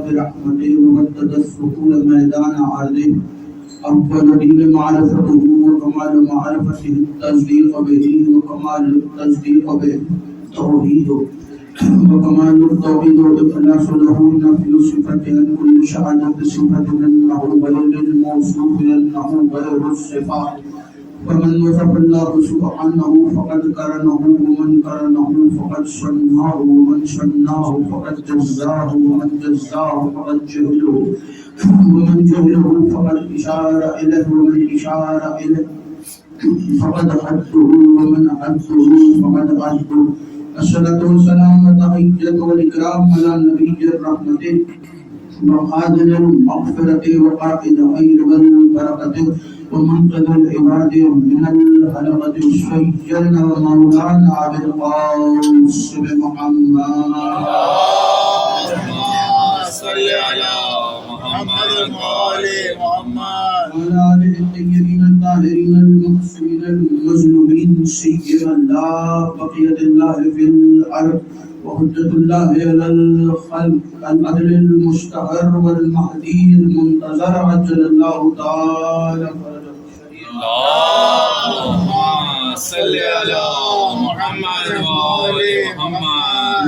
برحمته ومدد السحول میدان عرضه أفضل دين معرفته وكمال معرفته التصديق به وكمال التصديق به توحيده وكمال التوحيد والإخلاص له نفي صفة عن كل شهادة صفة أنه غير الموصوف أنه غير الصفات ومن وصف الله سبحانه فقد قرنه ومن قرنه فقد صنعه ومن صنعه فقد جزاه ومن جزاه فقد جهله ومن جهله فقد إشار إليه ومن إشار إليه فقد حده ومن حده فقد حده. الصلاة والسلام والتحية والإكرام على نبي الرحمة وخازن المغفرة وقائد خير والبركة ومنقذ العباد من الحلقة السجن ومولانا بالقاسم محمد صل على محمد وآل محمد وعلى آله الطيبين الطاهرين المعصومين المظلومين سيما لا بقية الله في الأرض وحجة الله على الخلق العدل المستقر والمهدي المنتظر عجل الله تعالى فرجه الشريف. اللهم صل على محمد وآل محمد.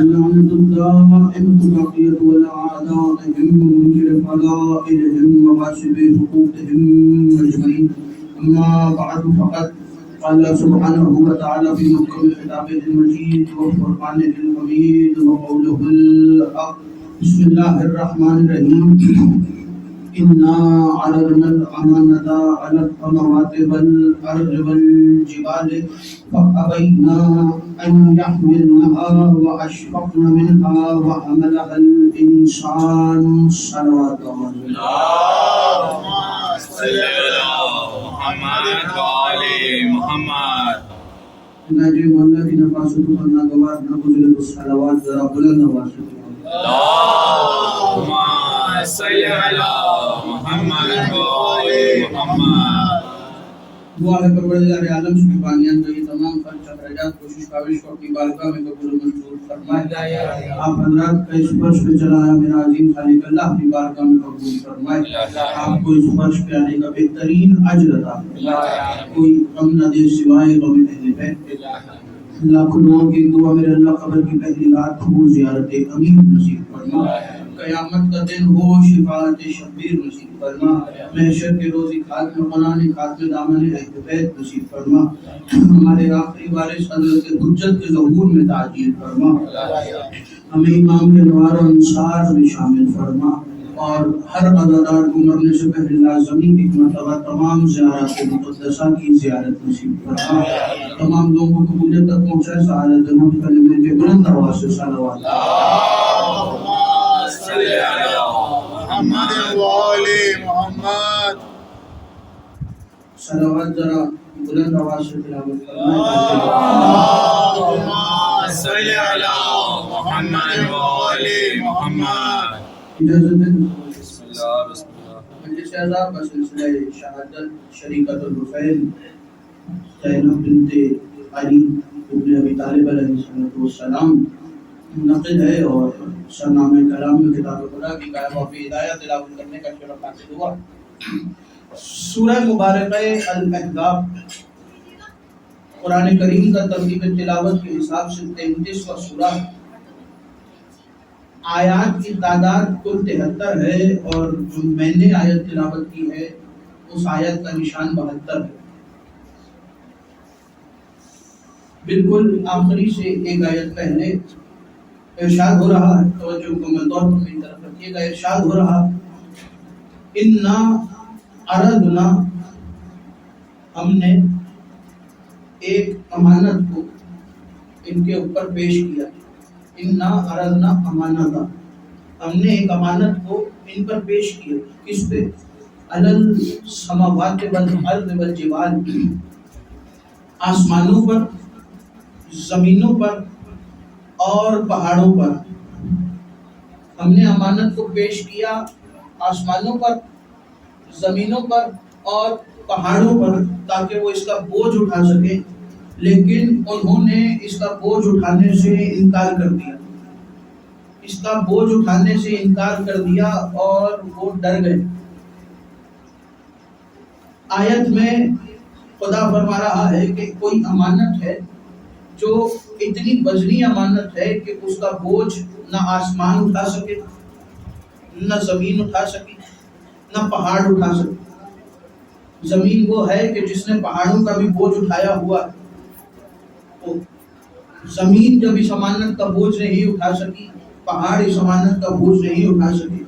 اللعنة الدائمة باقية ولا أعدائهم ومنكر فضائلهم وغاصب حقوقهم أجمعين. أما بعد فقد قال سبحانه وتعالى في محكم كتابه المجيد وفرقانه الحميد وقوله الحق. بسم الله الرحمن الرحيم. إنا عرضنا الأمانة على السماوات والأرض والجبال فأبين أن يحملنها وأشفقن منها وحملها الإنسان صلوات الله. اللهم صل على محمد وآل محمد. ناجي والذين فاسقوا النجوات نبذل الصلوات ذرا بلند واسطة. اللهم صل على محمد وآل محمد. دعا ہے پروردگار عالم کی بانیان تو یہ تمام خرچ اخراجات کوشش کاوش کو اپنی بارگاہ میں قبول و منظور فرمائے. آپ حضرات کا اس فرش پہ چلایا میرا عظیم خالق اللہ اپنی بارگاہ میں قبول فرمائے. آپ کو اس فرش پہ آنے کا بہترین اجر عطا فرمائے. کوئی غم نہ دے سوائے غم اہل بیت. لاکھوں لوگوں کی دعا میرے اللہ قبر کی پہلی رات ہو زیارت امین نصیب فرما. قیامت کا دن ہو شفاعت شبیر نصیب فرما. محشر کے روزی خاک میں قنان خاک میں دامن اہل بیت نصیب فرما. ہمارے آخری وارث حضرت حجت کے ظہور میں تعجیل فرما. ہمیں امام کے انوار و انصار میں شامل فرما اور ہر عزادار کو مرنے سے پہلے لازمی ایک مرتبہ تمام زیارات مقدسہ کی زیارت نصیب فرما. تمام لوگوں کو قبولیت تک پہنچائے. سعادت روح کلمے کے بلند آواز سے صلوات. اللهم صل على محمد وآل محمد. صلوات ذرا بلند آواز سے تلاوت فرمائیں. اللهم صل على محمد وآل محمد. اجازت دیں. بسم اللہ بسم اللہ. مجلس اعزاز کا سلسلہ شہادت شریکت الرفیل زینب بنت علی ابن ابی طالب علیہ السلام منعقد ہے اور سرنامہ کلام میں کتاب خدا کی قائم وفی ہدایت تلاوت کرنے کا شرف حاصل ہوا. سورہ مبارکہ الاحزاب قرآن کریم کا ترتیب تلاوت کے حساب سے 33واں سورہ. آیات کی تعداد کل 73 ہے اور جو میں نے آیت تلاوت کی ہے اس آیت کا نشان 72 ہے. بالکل آخری سے ایک آیت پہلے ارشاد ہو رہا ہے. توجہ مکمل طور پر میری طرف رکھیے گا. ارشاد ہو رہا انا عرضنا، ہم نے ایک امانت کو ان کے اوپر پیش کیا. انا عرضنا امانتا، ہم نے ایک امانت کو ان پر پیش کیا. کس پہ؟ علی السماوات والارض والجبال، آسمانوں پر، زمینوں پر اور پہاڑوں پر. ہم نے امانت کو پیش کیا آسمانوں پر، زمینوں پر اور پہاڑوں پر تاکہ وہ اس کا بوجھ اٹھا سکے، لیکن انہوں نے اس کا بوجھ اٹھانے سے انکار کر دیا. اس کا بوجھ اٹھانے سے انکار کر دیا اور وہ ڈر گئے۔ آیت میں خدا فرما رہا ہے کہ کوئی امانت ہے جو اتنی وزنی امانت ہے کہ اس کا بوجھ نہ آسمان اٹھا سکے، نہ زمین اٹھا سکے، نہ پہاڑ اٹھا سکے۔ زمین وہ ہے کہ جس نے پہاڑوں کا بھی بوجھ اٹھایا ہوا ہے، تو زمین جب اس امانت کا بوجھ نہیں اٹھا سکی، پہاڑ اس امانت کا بوجھ نہیں اٹھا سکے،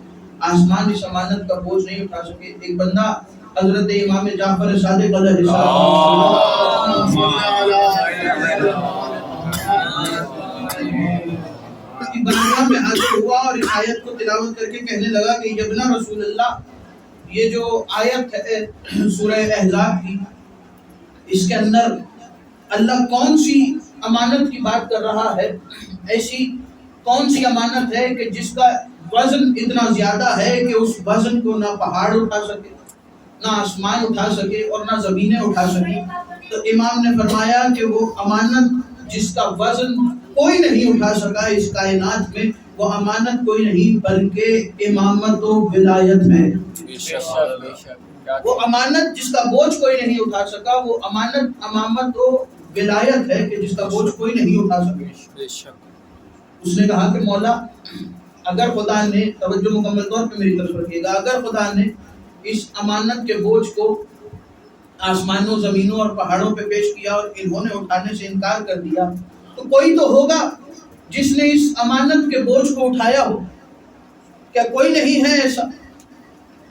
آسمان اس امانت کا بوجھ نہیں اٹھا سکے۔ ایک بندہ حضرت امام جعفر صادق علیہ السلام کی بارگاہ میں حاضر ہوا اور اس آیت کو تلاوت کر کے کہنے لگا کہ یبنا رسول اللہ، یہ جو آیت ہے سورہ احزاب کی، اس کے اندر اللہ کون سی امانت کی بات کر رہا ہے؟ ایسی کون سی امانت ہے کہ جس کا وزن اتنا زیادہ ہے کہ اس وزن کو نہ پہاڑ اٹھا سکے، نہ آسمان اٹھا سکے اور نہ زمینیں اٹھا سکیں؟ تو امام نے فرمایا کہ وہ امانت جس کا وزن کوئی نہیں اٹھا سکا اس کائنات میں، وہ امانت کوئی نہیں بلکہ امامت و ولایت ہے۔ وہ امانت جس کا بوجھ کوئی نہیں اٹھا سکا، وہ امانت امامت و ولایت ہے کہ جس کا بوجھ کوئی نہیں اٹھا سکے۔ اس نے کہا کہ مولا، اگر خدا نے، توجہ مکمل طور پہ میری طرف رکھیے گا، اگر خدا نے اس امانت کے بوجھ کو آسمانوں، زمینوں اور پہاڑوں پہ پیش کیا اور انہوں نے اٹھانے سے انکار کر دیا، تو کوئی تو ہوگا جس نے اس امانت کے بوجھ کو اٹھایا ہو۔ کیا کوئی نہیں ہے ایسا؟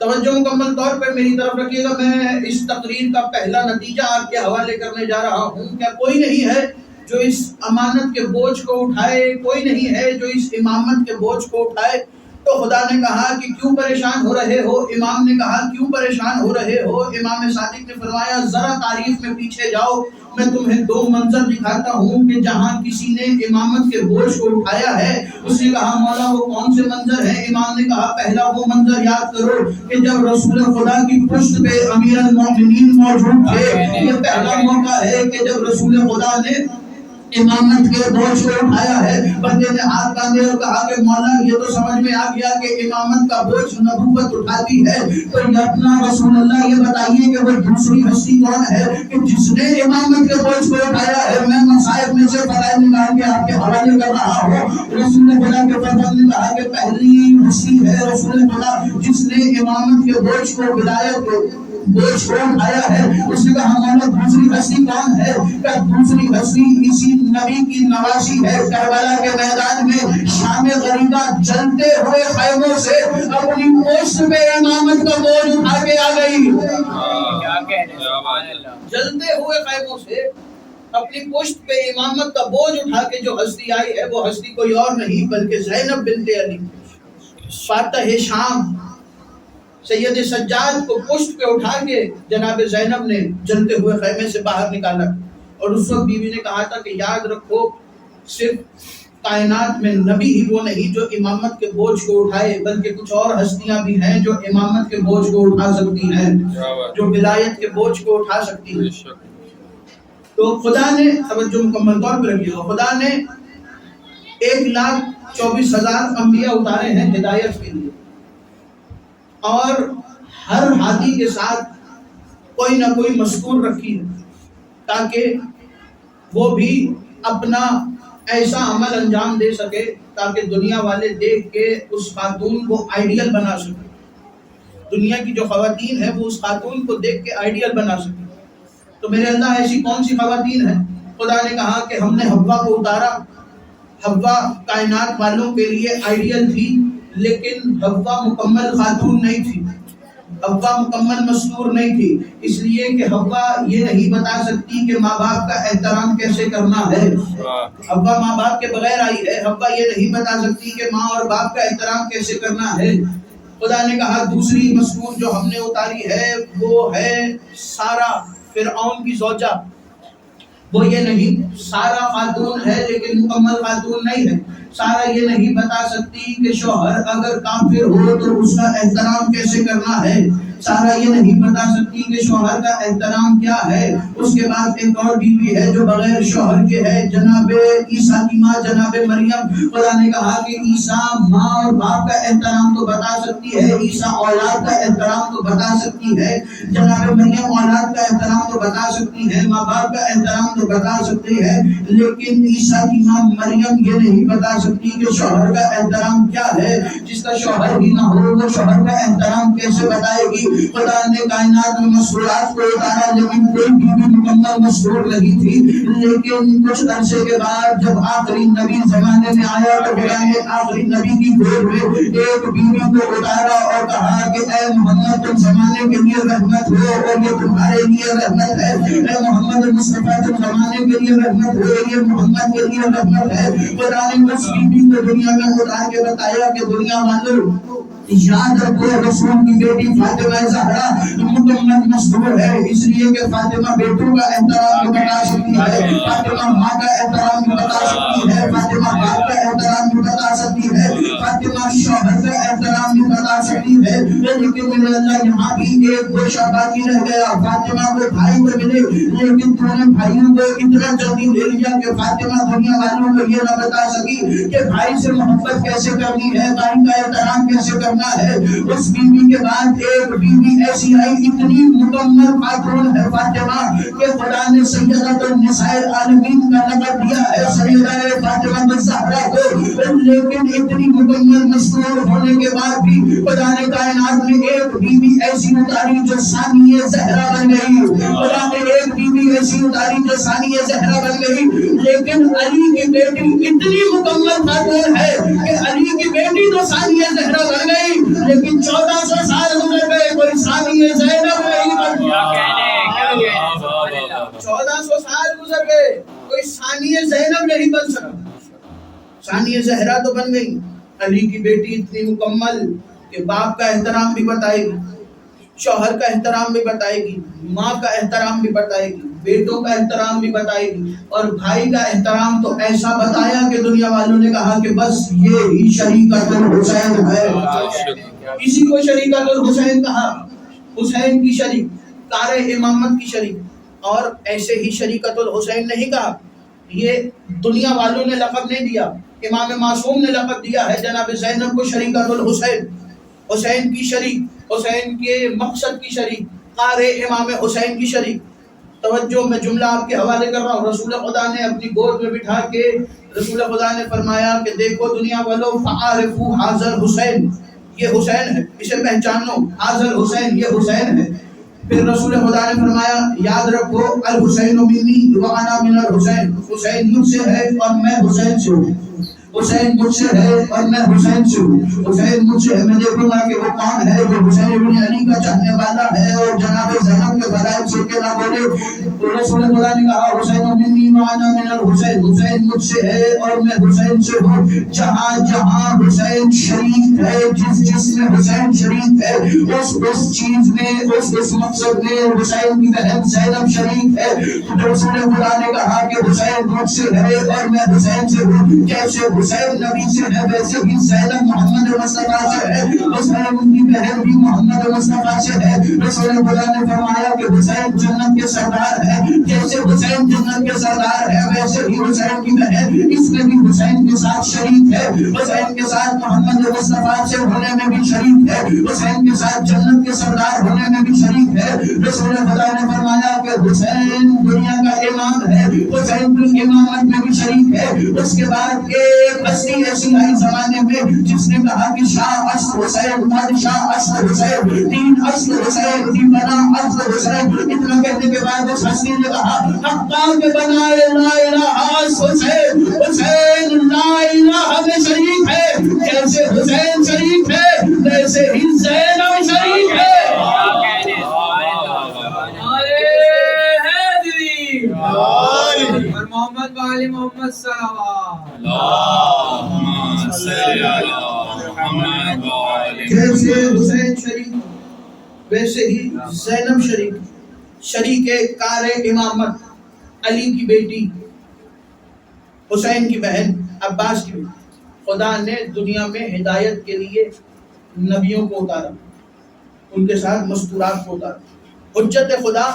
توجہ مکمل طور پر میری طرف رکھیے گا، میں اس تقریر کا پہلا نتیجہ آپ کے حوالے کرنے جا رہا ہوں۔ کیا کوئی نہیں ہے جو اس امانت کے بوجھ کو اٹھائے؟ کوئی نہیں ہے جو اس امامت کے بوجھ کو اٹھائے؟ تو خدا نے کہا کہ کیوں پریشان ہو رہے ہو؟ امام نے کہا کیوں پریشان ہو رہے ہو؟ امام صادق نے فرمایا ذرا تاریخ میں پیچھے جاؤ، میں تمہیں دو منظر دکھاتا ہوں کہ جہاں کسی نے امامت کے بوجھ کو اٹھایا ہے۔ اس نے کہا مولا وہ کون سے منظر ہیں؟ امام نے کہا پہلا وہ منظر یاد کرو کہ جب رسول خدا کی پشت پہ امیر المومنین موجود تھے۔ یہ پہلا موقع ہے کہ جب رسول خدا نے امامت کے بوجھ کو اٹھایا ہے۔ بندے نے ہاتھ باندھے اور کہا کہ مولا یہ تو سمجھ میں آ گیا کہ امامت کا بوجھ نبوت اٹھاتی ہے، تو اپنا رسول اللہ یہ بتائیے کہ وہ دوسری ہستی کون ہے کہ جس نے امامت کے بوجھ کو اٹھایا ہے؟ میں مصائب میں سے فرائض نکال کے آپ کے حوالے کر رہا ہوں۔ رسول خدا کے فرزند نے کہا کہ پہلی ہستی ہے رسول خدا جس نے امامت کے بوجھ کو ولایت کو بوجھ کو اٹھایا ہے۔ اس نے کہا مولا دوسری ہستی کون ہے؟ کہ دوسری ہستی اسی نبی کی نواسی ہے، کربلا کے میدان میں شام غریبہ جلتے ہوئے خیموں سے اپنی پشت پہ امامت کا بوجھ اٹھا کے آ گئی۔ جلتے ہوئے خیموں سے اپنی پشت پہ امامت کا بوجھ اٹھا کے جو ہستی آئی ہے وہ ہستی کوئی اور نہیں بلکہ زینب بنت علی، فاتح شام، سید سجاد کو پشت پہ اٹھا کے جناب زینب نے جلتے ہوئے خیمے سے باہر نکالا۔ اور اس وقت بیوی نے کہا تھا کہ یاد رکھو صرف کائنات میں نبی ہی وہ نہیں جو امامت کے بوجھ کو اٹھائے، بلکہ کچھ اور ہستیاں بھی ہیں جو امامت کے بوجھ کو اٹھا سکتی ہیں، جو ولایت کے بوجھ کو اٹھا سکتی ہیں۔ تو خدا نے، توجہ مکمل طور پر رکھیے گا، خدا نے 1,24,000 انبیاء اتارے ہیں ہدایت کے لیے، اور ہر ہادی کے ساتھ کوئی نہ کوئی مذکور رکھی ہے تاکہ وہ بھی اپنا ایسا عمل انجام دے سکے تاکہ دنیا والے دیکھ کے اس خاتون کو آئیڈیل بنا سکے، دنیا کی جو خواتین ہیں وہ اس خاتون کو دیکھ کے آئیڈیل بنا سکے۔ تو میرے اللہ ایسی کون سی خواتین ہیں؟ خدا نے کہا کہ ہم نے حوا کو اتارا۔ حوا کائنات والوں کے لیے آئیڈیل تھی، لیکن حوا مکمل خاتون نہیں تھی، حوا مکمل مستور نہیں تھی، اس لیے کہ حوا یہ نہیں بتا سکتی کہ ماں باپ کا احترام کیسے کرنا ہے۔ حوا ماں باپ کے بغیر آئی ہے، حوا یہ نہیں بتا سکتی کہ ماں اور باپ کا احترام کیسے کرنا ہے۔ خدا نے کہا دوسری مذکور جو ہم نے اتاری ہے وہ ہے سارا، فرعون کی زوجہ۔ وہ یہ نہیں، سارا خاتون ہے لیکن مکمل خاتون نہیں ہے۔ سارا یہ نہیں بتا سکتی کہ شوہر اگر کافر ہو تو اس کا احترام کیسے کرنا ہے۔ سارا یہ نہیں بتا سکتی کہ شوہر کا احترام کیا ہے. اس کے بعد ایک اور بیوی ہے جو بغیر شوہر کے ہے، جناب عیسیٰ کی ماں جناب مریم. خدا نے کہا کہ عیسیٰ ماں اور باپ کا احترام تو بتا سکتی ہے، عیسیٰ اولاد کا احترام تو بتا سکتی ہے، جناب مریم اولاد کا احترام تو بتا سکتی ہے، ماں باپ کا احترام تو بتا سکتی ہے، لیکن عیسیٰ کی ماں مریم یہ نہیں بتا سکتی کہ شوہر کا احترام کیا ہے. جس کا شوہر ہی نہ ہو وہ شوہر کا احترام کیسے بتائے گی؟ خدا نے کائنات میں مسرورات کو اتارا لیکن کوئی بیوی مکمل مسرور نہیں تھی. لیکن کچھ عرصے کے بعد جب آخری نبی زمانے میں آیا تو خدا نے آخری نبی کی گود میں ایک بیوی کو اتارا اور کہا کہ اے محمد تم زمانے کے لیے رحمت ہو اور یہ تمہارے لیے رحمت ہے. اے محمد مصطفیٰ تم زمانے کے لیے رحمت ہو، یہ محمد کے لیے رحمت ہے. خدا نے اس بیوی کو دنیا میں اتار کے بتایا کہ دنیا والوں یاد رکھو رسول کی بیٹی فاطمہ زہرا مکمل مستور ہے، اس لیے کہ فاطمہ بیٹوں کا احترام بھی بتا سکتی ہے، فاطمہ ماں کا احترام بھی بتا سکتی ہے، فاطمہ باپ کا احترام بھی بتا سکتی ہے، فاطمہ شوہر کا احترام بھی بتا سکتی ہے. لیکن میرے اللہ یہاں بھی ایک گوشہ باقی رہ گیا. فاطمہ کو بھائی تو ملے لیکن تو نے بھائیوں کو اتنا جلدی لے لیا کہ فاطمہ دنیا والوں کو یہ نہ بتا سکی کہ بھائی سے محبت کیسے کرنی ہے، بھائی کا احترام کیسے کرنا ہے. اس بیوی کے بعد ایک بیوی ایسی آئی، اتنی مکمل خاتون ہے فاطمہ کہ خدا نے سیدۃ النساء العالمین کا لقب دیا ہے سیدہ فاطمہ الزہرا کو. لیکن اتنی مکمل مستور ہونے کے بعد بھی خدا نے کائنات میں ایک بیوی ایسی اتاری جو ثانیہ زہرا بن گئی. خدا نے ایک بیوی ایسی اتاری جو ثانیہ زہرا بن گئی. لیکن علی کی بیٹی اتنی مکمل خاتون ہے کہ علی کی بیٹی تو ثانیہ زہرا بن گئی لیکن 1400 سال گزر گئے کوئی ثانیہ زینب نہیں بن گیا. 1400 سال گزر گئے کوئی ثانیہ زینب نہیں بن سکا. ثانیہ زہرا تو بن گئی. علی کی بیٹی اتنی مکمل کہ باپ کا احترام بھی بتائے گی، شوہر کا احترام بھی بتائے گی، ماں کا احترام بھی بتائے گی، بیٹوں کا احترام بھی بتائے گی، اور بھائی کا احترام تو ایسا بتایا کہ دنیا والوں نے کہا کہ بس یہ ہی شریکۃ الحسین ہے. اسی کو شریکۃ الحسین کہا، حسین کی شریک، کار امامت کی شریک. اور ایسے ہی شریکۃ الحسین نہیں کہا، یہ دنیا والوں نے لقب نہیں دیا، امام معصوم نے لقب دیا ہے جناب زینب کو شریکۃ الحسین. حسین کی شریک، حسین کے مقصد کی شریک، قار امام حسین کی شریک. توجہ میں جملہ آپ کے حوالے کر رہا ہوں. رسول خدا نے اپنی گود میں بٹھا کے رسول خدا نے فرمایا کہ دیکھو دنیا والوں فعارفوا حاضر حسین، یہ حسین ہے، اسے پہچان لو، حاضر حسین یہ حسین ہے. پھر رسول خدا نے فرمایا یاد رکھو الحسین منی وانا من الحسین، حسین مجھ سے ہے اور میں حسین سے ہوں. حسین مجھ سے ہے اور میں حسین سے ہوں. حسین مجھ سے ہے، میں دیکھوں گا کہ وہ کون ہے جو حسین ابن علی کا چاہنے والا ہے اور جناب زینب کے فضائل سے کے نہ بولے. تو رسول خدا نے کہا حسین منی وانا من الحسین، حسین مجھ سے ہے اور میں حسین سے ہوں. جہاں جہاں حسین شریک ہے، جس جس میں حسین شریک ہے، اس چیز میں اس مقصد میں حسین کی بہن زینب شریک ہے. تو رسول خدا نے کہا کہ حسین مجھ سے ہے اور میں حسین سے ہوں. جیسے حسین نبی سے ہے ویسے ہی زینب محمد مصطفیٰ سے ہے، حسین کی بہن بھی محمد مصطفیٰ سے ہے. رسول خدا نے فرمایا کہ حسین جنت کے سردار ہے. جیسے حسین جنت کے سردار ہے ویسے ہی حسین کی بہن اس میں بھی حسین کے ساتھ شریک ہے. حسین کے ساتھ محمد مصطفیٰ سے ہونے میں بھی شریک ہے، حسین کے ساتھ جنت کے سردار ہونے میں بھی شریک ہے. رسول خدا نے فرمایا کہ حسین دنیا کا امام ہے، حسین کی امامت میں بھی شریک ہے. اس کے بعد ایک ہستی ایسی آئی زمانے میں جس نے کہا کہ شاہ اصل حسین، بادشاہ اصل حسین، دین اصل حسین، دیوانہ اصل حسین. اتنا کہنے کے بعد اس ہستی نے کہا حقا کے بنائے لا الہ حسین، حسین لا الہ میں شریک ہے. جیسے حسین شریک ہے ویسے ہی زینب شریک ہے. محمد وعلی محمد صلی اللہ علیہ وسلم. جیسے حسین شریک ویسے ہی زینب شریک، شریک کار امامت، علی کی بیٹی، حسین کی بہن، عباس کی بیٹی. خدا نے دنیا میں ہدایت کے لیے نبیوں کو اتارا. ان کے ساتھ مستورات کو اتارا۔ حجت خدا،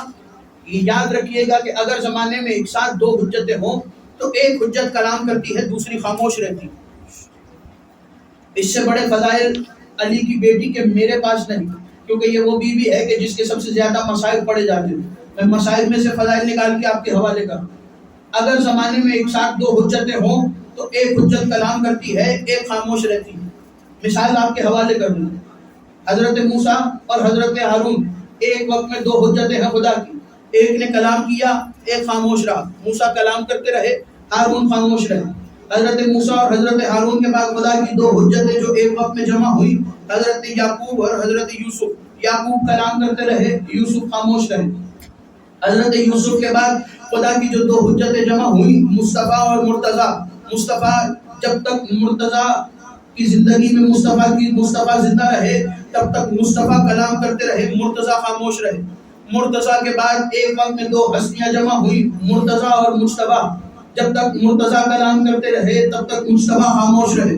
یہ یاد رکھیے گا کہ اگر زمانے میں ایک ساتھ دو حجتیں ہوں تو ایک حجت کلام کرتی ہے، دوسری خاموش رہتی ہے۔ اس سے بڑے فضائل علی کی بیٹی کے میرے پاس نہیں، کیونکہ یہ وہ بیوی ہے کہ جس کے سب سے زیادہ مسائل پڑھے جاتے ہیں۔ میں مسائل میں سے فضائل نکال کے آپ کے حوالے کروں۔ اگر زمانے میں ایک ساتھ دو حجتیں ہوں تو ایک حجت کلام کرتی ہے، ایک خاموش رہتی ہے۔ مثال آپ کے حوالے کر دوں، حضرت موسیٰ اور حضرت ہارون ایک وقت میں دو حجتیں ہیں خدا کی، ایک نے کلام کیا، ایک خاموش رہا۔ موسیٰ کلام کرتے رہے، ہارون خاموش رہے۔ حضرت موسیٰ اور حضرت ہارون کے بعد خدا کی دو حجتیں جو ایک وقت میں جمع ہوئی، حضرت یعقوب اور حضرت یوسف۔ یعقوب کلام کرتے رہے، یوسف خاموش رہے۔ حضرت یوسف کے بعد خدا کی جو دو حجتیں جمع ہوئی، مصطفیٰ اور مرتضیٰ۔ مصطفیٰ جب تک مرتضیٰ کی زندگی میں مصطفیٰ زندہ رہے تب تک مصطفیٰ کلام کرتے رہے، مرتضیٰ خاموش رہے۔ مرتضیٰ کے بعد ایک وقت میں دو ہستیاں جمع ہوئی، مرتضیٰ اور مجتبیٰ۔ جب تک مرتضیٰ کلام کرتے رہے تب تک مجتبیٰ خاموش رہے۔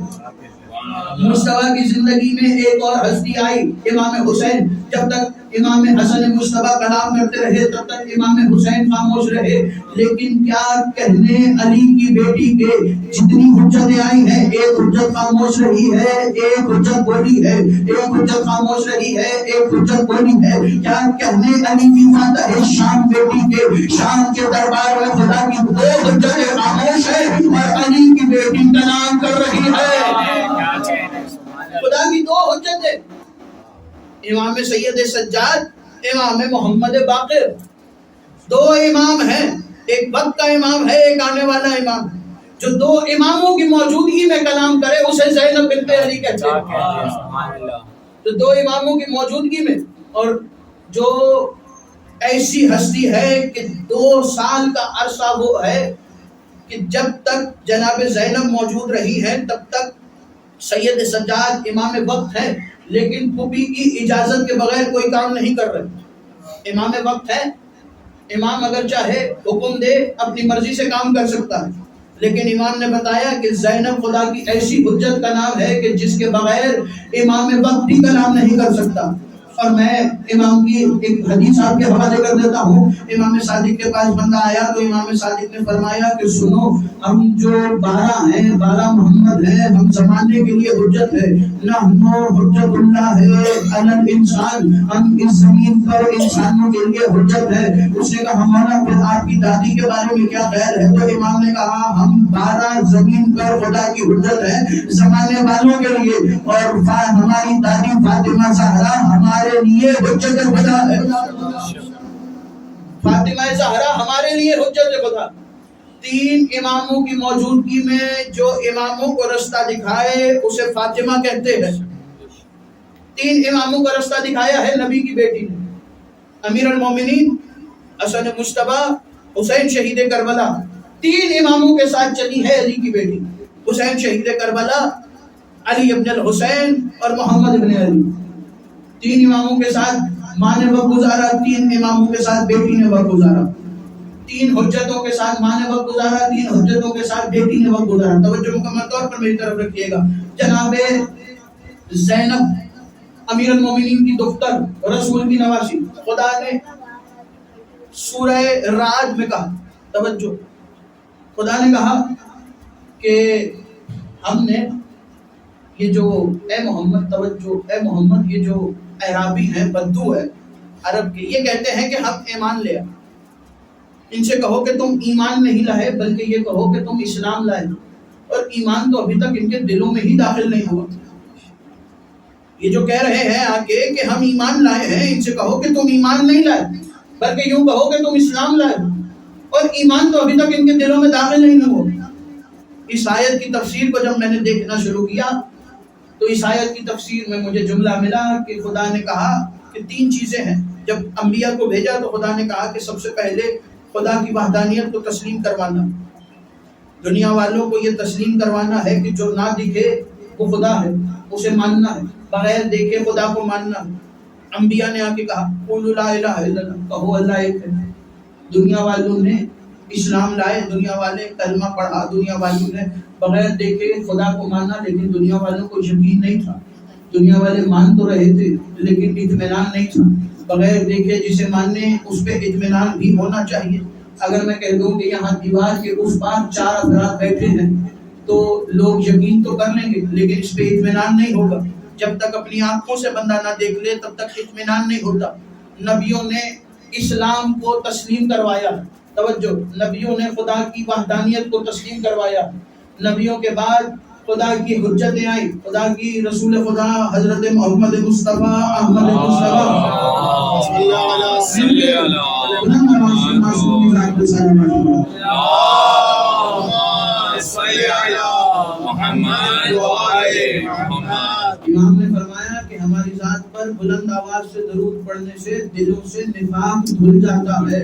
مصطفیٰ کی زندگی میں ایک اور ہستی آئی، امام حسین۔ جب تک امام حسن مصطفیٰ کلام کرتے رہے تب تک امام حسین خاموش رہے۔ لیکن کیا کہنے علی کی بیٹی کے جتنی حجتیں آئی ہیں، ایک حجت خاموش رہی ہے، ایک حجت بولی ہے، ایک حجت خاموش رہی ہے، ایک حجت بولی ہے۔ کیا کہنے علی کی فاتح شام بیٹی کے شام کے دربار میں خدا کی دو حجتیں خاموش ہیں اور علی کی بیٹی کلام کر رہی ہے۔ خدا کی دو حجتیں، امام سید سجاد، امام محمد باقر، دو امام ہیں۔ ایک وقت کا امام ہے، ایک آنے والا امام ہے۔ جو دو اماموں کی موجودگی میں کلام کرے اسے زینب بنت علی کہتے ہیں۔ تو دو اماموں کی موجودگی میں، اور جو ایسی ہستی ہے کہ 2 سال کا عرصہ وہ ہے کہ جب تک جناب زینب موجود رہی ہیں تب تک سید سجاد امام وقت ہے، لیکن پھوپھی کی اجازت کے بغیر کوئی کام نہیں کر رہے۔ امام وقت ہے، امام اگر چاہے حکم دے اپنی مرضی سے کام کر سکتا ہے، لیکن امام نے بتایا کہ زینب خدا کی ایسی حجت کا نام ہے کہ جس کے بغیر امام وقت بھی کلام نہیں کر سکتا۔ اور میں امام کی ایک حدیث آپ کے حوالے کر دیتا ہوں۔ امام صادق کے پاس بندہ آیا تو امام صادق نے فرمایا کہ سنو، ہم جو 12 ہیں، 12 محمد ہیں، ہم زمانے کے لیے حجت ہے۔ نحن حجت اللہ ہے علی الانسان، ہم اس زمین پر انسانوں کے لیے حجت ہے۔ اس نے کہا مولا پھر آپ کی دادی کے بارے میں کیا خیال ہے؟ تو امام نے کہا ہم 12 زمین پر خدا کی حجت ہے زمانے والوں کے لیے، اور ہماری دادی فاطمہ زہرا ہمارے لیے حجت خدا ہے۔ فاطمہ زہرا ہمارے لیے حجت خدا۔ 3 اماموں کی موجودگی میں جو اماموں کو رستہ دکھائے اسے فاطمہ کہتے ہیں۔ 3 اماموں کا رستہ دکھایا ہے نبی کی بیٹی نے، امیر المومنین حسن مجتبیٰ، حسین شہید کربلا۔ 3 اماموں کے ساتھ چلی ہے علی کی بیٹی، حسین شہید کربلا، علی ابن الحسین اور محمد ابن علی۔ 3 اماموں کے ساتھ ماں نے وقت گزارا، 3 اماموں کے ساتھ بیٹی نے وقت گزارا۔ 3 حجتوں کے ساتھ ماں نے وقت گزارا، 3 حجتوں کے ساتھ بیٹی نے وقت گزارا۔ توجہ مکمل طور پر میری طرف رکھیے گا۔ جناب زینب امیر المومنین کی دختر، رسول کی نواسی، خدا نے سورہ رعد میں کہا، توجہ، خدا نے کہا کہ ہم نے یہ جو اے محمد، توجہ، اے محمد، یہ جو اعرابی ہیں، بدو ہے عرب کے، یہ کہتے ہیں کہ ہم ایمان لے آئے۔ ان سے کہو کہ تم ایمان نہیں لائے بلکہ یہ کہو کہ تم اسلام لائے، اور ایمان تو ابھی تک ان کے دلوں میں ہی داخل نہیں ہوا۔ یہ جو کہہ رہے ہیں آگے کہ ہم ایمان لائے ہیں، ان سے کہو کہ تم ایمان نہیں لائے بلکہ یوں کہو کہ تم اسلام لائے، اور ایمان تو ابھی تک ان کے دلوں میں داخل نہیں ہوا۔ اس آیت کی تفسیر کو جب میں نے دیکھنا شروع کیا تو اس آیت کی تفسیر میں مجھے جملہ ملا کہ خدا نے کہا کہ 3 چیزیں ہیں۔ جب انبیاء کو بھیجا تو خدا نے کہا کہ سب سے پہلے خدا کی وحدانیت کو تسلیم کروانا، دنیا والوں کو یہ تسلیم کروانا ہے کہ جو نہ دکھے وہ خدا ہے، اسے ماننا ہے، بغیر دیکھے خدا کو ماننا ہے۔ انبیاء نے آ کے کہا قولوا لا الہ الا اللہ، کہو اللہ ایک ہے۔ دنیا والوں نے اسلام لائے، دنیا والے کلمہ پڑھا، دنیا والوں نے بغیر دیکھے خدا کو مانا، لیکن دنیا والوں کو یقین نہیں تھا۔ دنیا والے مان تو رہے تھے لیکن اطمینان نہیں تھا. بغیر دیکھے جسے ماننے اس پہ اطمینان بھی ہونا چاہیے. اگر میں کہہ دوں کہ یہاں دیوار کے اس پار 4 افراد بیٹھے ہیں تو لوگ یقین تو کر لیں گے لیکن اس پہ اطمینان نہیں ہوگا. جب تک اپنی آنکھوں سے بندہ نہ دیکھ لے تب تک اطمینان نہیں ہوتا. نبیوں نے اسلام کو تسلیم کروایا. توجہ, نبیوں نے خدا کی وحدانیت کو تسلیم کروایا. نبیوں کے بعد خدا کی حجتیں آئی. خدا کی رسول خدا حضرت محمد مصطفیٰ احمد مصطفیٰ امام نے فرمایا کہ ہماری ذات پر بلند آواز سے درود پڑھنے سے دلوں سے نفاق دھل جاتا ہے.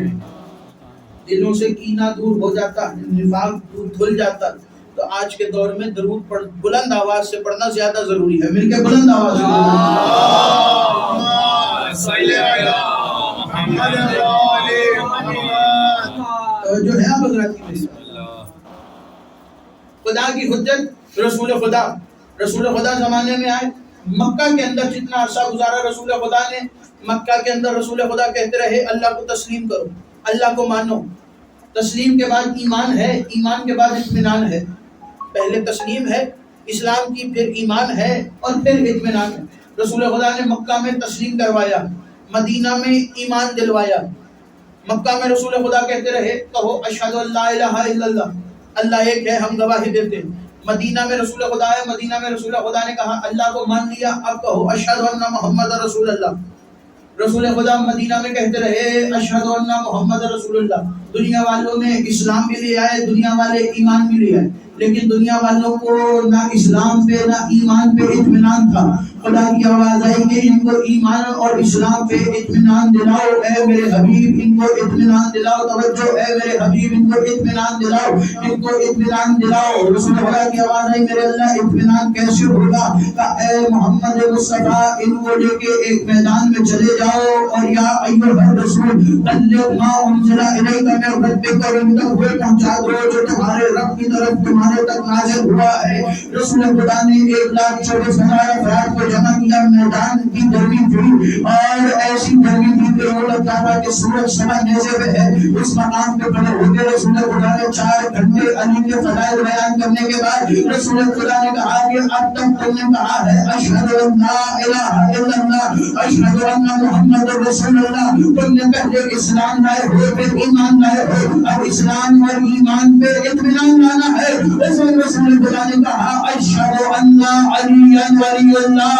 دلوں سے کینہ دور ہو جاتا ہے, نفاق دھل جاتا ہے. تو آج کے دور میں درود بلند آواز سے پڑھنا زیادہ ضروری ہے. مل کے بلند آواز سے جو ہے اب حضرات کی خدا کی حجت رسول خدا زمانے میں آئے. مکہ کے اندر جتنا عرصہ گزارا رسول خدا نے, مکہ کے اندر رسول خدا کہتے رہے اللہ کو تسلیم کرو, اللہ کو مانو. تسلیم کے بعد ایمان ہے, ایمان کے بعد اطمینان ہے. پہلے تسلیم ہے اسلام کی, پھر ایمان ہے اور پھر اطمینان ہے. رسول خدا نے مکہ میں تسلیم کروایا, مدینہ میں ایمان دلوایا. مکہ میں رسول خدا کہتے رہے کہو اشہد ان لا الہ الا اللہ, اللہ ایک ہے, ہم گواہی دیتے ہیں. مدینہ میں رسول خدا ہے, مدینہ میں رسول خدا نے کہا اللہ کو مان لیا, اب کہو اشہد ان محمد رسول اللہ. رسول خدا مدینہ میں کہتے رہے اشہد ان محمد رسول اللہ. دنیا والوں نے اسلام بھی لے آئے, دنیا والے ایمان بھی لے آئے, لیکن دنیا والوں کو نہ اسلام پہ نہ ایمان پہ اطمینان تھا. خدا کی آواز آئی کہ ان کو ایمان اور اسلام پہ اطمینان دلاؤ, اے میرے حبیب ان کو اطمینان دلاؤ. توجہ, اے میرے حبیب ان کو اطمینان دلاؤ, ان کو اطمینان دلاؤ. رسول خدا کی آواز آئی میرے اللہ اطمینان کیسے ہوگا؟ کہ اے محمد مصطفیٰ ان کو لے کے ایک میدان میں چلے جاؤ اور یا ایھا الرسول بلغ ما انزل الیک من ربک, ان تک وہ پہنچا دو جو تمہارے رب کی طرف تمہارے تک نازل ہوا ہے. رسول خدا نے 1,24,000 افراد کو جمع کیا. میدان کی گرمی تھی اور ایسی گرمی تھی کہ وہ لگتا تھا کہ سورج سوا نیزے پہ ہے. اس مقام پہ کھڑے ہو کے رسول خدا نے 4 گھنٹے علی کے فضائل بیان کرنے کے بعد رسول خدا نے کہا کہ اب تک تم نے کہا ہے اشہد ان لا الہ الا اللہ, اشہد ان محمد رسول اللہ. تم نے پہلے اسلام لائے ہو, پھر ایمان لائے ہو, اب اسلام اور ایمان پہ اطمینان لانا ہے. رسول خدا نے کہا اشہد ان علی ولی اللہ.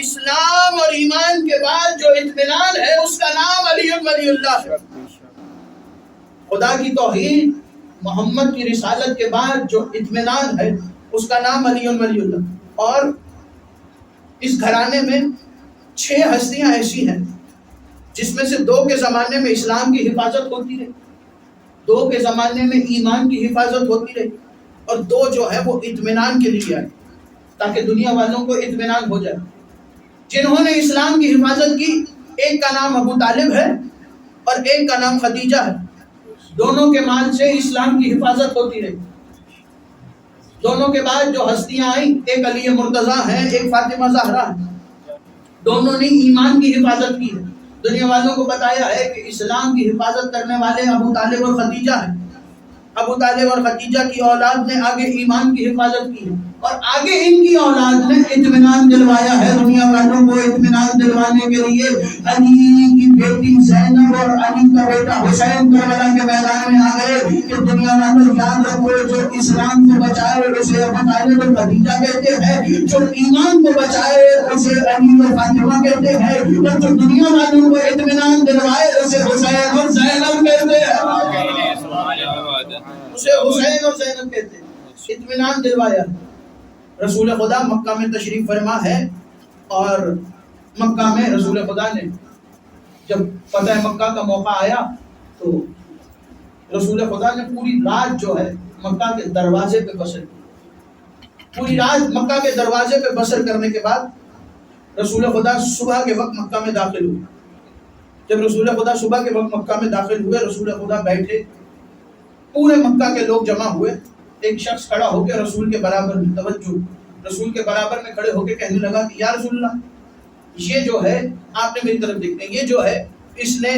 اسلام اور ایمان کے بعد جو اطمینان ہے اس کا نام علی ولی اللہ ہے. خدا کی توحید, محمد کی رسالت کے بعد جو اطمینان ہے اس کا نام علی ولی اللہ. اور اس گھرانے میں 6 ہستیاں ایسی ہیں جس میں سے 2 کے زمانے میں اسلام کی حفاظت ہوتی رہی, 2 کے زمانے میں ایمان کی حفاظت ہوتی رہی, اور 2 جو ہے وہ اطمینان کے لیے آئے تاکہ دنیا والوں کو اطمینان ہو جائے. جنہوں نے اسلام کی حفاظت کی, ایک کا نام ابو طالب ہے اور ایک کا نام خدیجہ ہے. دونوں کے مال سے اسلام کی حفاظت ہوتی رہی. دونوں کے بعد جو ہستیاں آئیں, ایک علی مرتضیٰ ہے, ایک فاطمہ زہرا ہے. دونوں نے ایمان کی حفاظت کی ہے. دنیا والوں کو بتایا ہے کہ اسلام کی حفاظت کرنے والے ابو طالب اور خدیجہ ہیں. ابو طالب اور خدیجہ کی اولاد نے آگے ایمان کی حفاظت کی ہے, اور آگے ان کی اولاد نے اطمینان دلوایا ہے. دنیا والوں کو اطمینان دلوانے کے لیے علی کی بیٹی زینب اور علی کا بیٹا حسین کربلا کے میدان میں آ گئے کہ دنیا والوں یاد رکھو جو اسلام کو بچائے اسے ابو طالب اور خدیجہ کہتے ہیں, جو ایمان کو بچائے اسے علی اور فاطمہ کہتے ہیں, اور جو دنیا والوں کو اطمینان دلوائے اسے حسین اور زینب کہتے ہیں. اسے حسین اور زینب کہتے ہیں. اطمینان دلوایا. رسول خدا مکہ میں تشریف فرما ہے, اور مکہ میں رسول خدا نے جب فتح مکہ کا موقع آیا تو رسول خدا نے پوری رات جو ہے مکہ کے دروازے پہ بسر کی. پوری رات مکہ کے دروازے پہ بسر کرنے کے بعد رسول خدا صبح کے وقت مکہ میں داخل ہوئے. جب رسول خدا صبح کے وقت مکہ میں داخل ہوئے, رسول خدا بیٹھے, پورے مکہ کے لوگ جمع ہوئے. ایک شخص کھڑا ہو کے رسول کے برابر میں, توجہ, رسول کے برابر میں کھڑے ہو کے کہنے لگا کہ یا رسول اللہ یہ جو ہے آپ نے میری طرف دیکھتے ہیں، یہ جو ہے اس نے